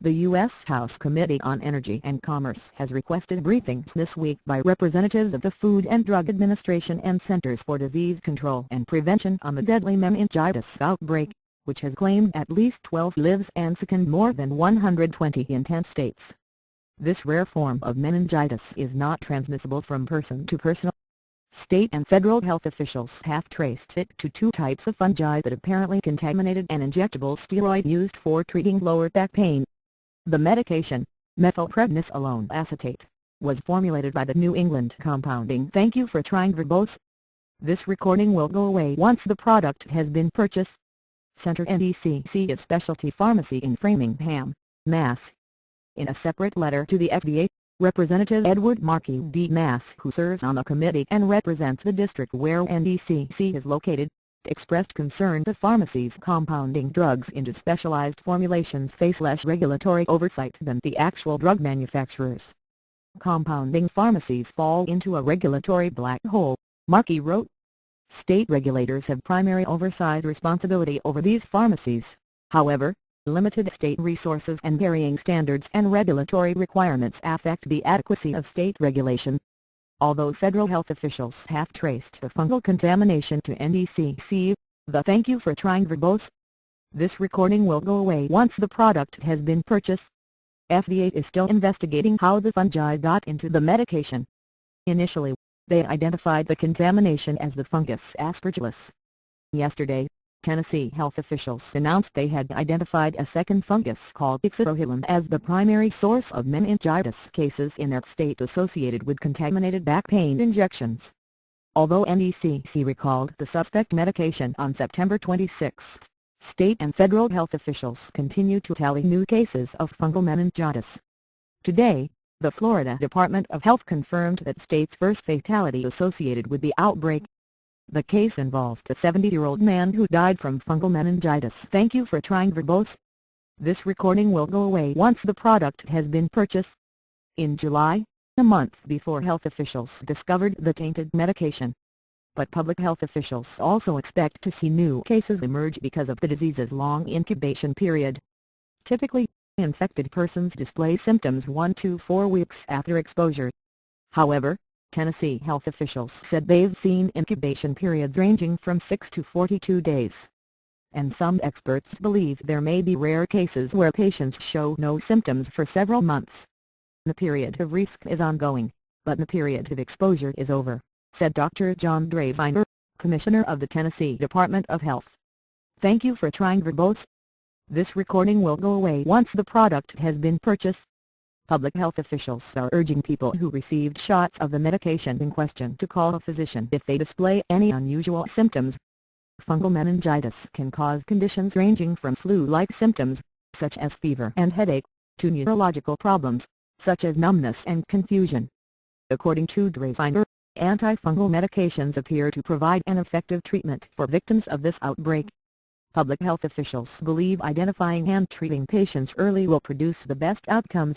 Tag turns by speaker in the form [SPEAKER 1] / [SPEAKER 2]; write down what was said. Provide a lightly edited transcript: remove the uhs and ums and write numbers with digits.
[SPEAKER 1] The U.S. House Committee on Energy and Commerce has requested briefings this week by representatives of the Food and Drug Administration and Centers for Disease Control and Prevention on the deadly meningitis outbreak, which has claimed at least 12 lives and sickened more than 120 in 10 states. This rare form of meningitis is not transmissible from person to person. State and federal health officials have traced it to two types of fungi that apparently contaminated an injectable steroid used for treating lower back pain. The medication, methylprednisolone acetate, was formulated by the New England compounding Thank You for Trying Verbose. This recording will go away once the product has been purchased. Center NDCC Specialty Pharmacy in Framingham, Mass. In a separate letter to the FDA, Representative Edward Markey D. Mass, who serves on the committee and represents the district where NDCC is located, expressed concern that pharmacies compounding drugs into specialized formulations face less regulatory oversight than the actual drug manufacturers. Compounding pharmacies fall into a regulatory black hole, Markey wrote. State regulators have primary oversight responsibility over these pharmacies. However, limited state resources and varying standards and regulatory requirements affect the adequacy of state regulation. Although federal health officials have traced the fungal contamination to NDCC, the Thank You for Trying Verbose. This recording will go away once the product has been purchased. FDA is still investigating how the fungi got into the medication. Initially, they identified the contamination as the fungus Aspergillus. Yesterday, Tennessee health officials announced they had identified a second fungus called Ixodohyllum as the primary source of meningitis cases in their state associated with contaminated back pain injections. Although NDCC recalled the suspect medication on September 26, state and federal health officials continue to tally new cases of fungal meningitis. Today, the Florida Department of Health confirmed that state's first fatality associated with the outbreak. The case involved a 70-year-old man who died from fungal meningitis. Thank you for trying verbose. This recording will go away once the product has been purchased. In July, a month before health officials discovered the tainted medication. But public health officials also expect to see new cases emerge because of the disease's long incubation period. Typically, infected persons display symptoms 1 to 4 weeks after exposure. However, Tennessee health officials said they've seen incubation periods ranging from 6 to 42 days. And some experts believe there may be rare cases where patients show no symptoms for several months. The period of risk is ongoing, but the period of exposure is over, said Dr. John Draziner, Commissioner of the Tennessee Department of Health. Thank you for trying verbose. This recording will go away once the product has been purchased. Public health officials are urging people who received shots of the medication in question to call a physician if they display any unusual symptoms. Fungal meningitis can cause conditions ranging from flu-like symptoms, such as fever and headache, to neurological problems, such as numbness and confusion. According to Draziner, antifungal medications appear to provide an effective treatment for victims of this outbreak. Public health officials believe identifying and treating patients early will produce the best outcomes.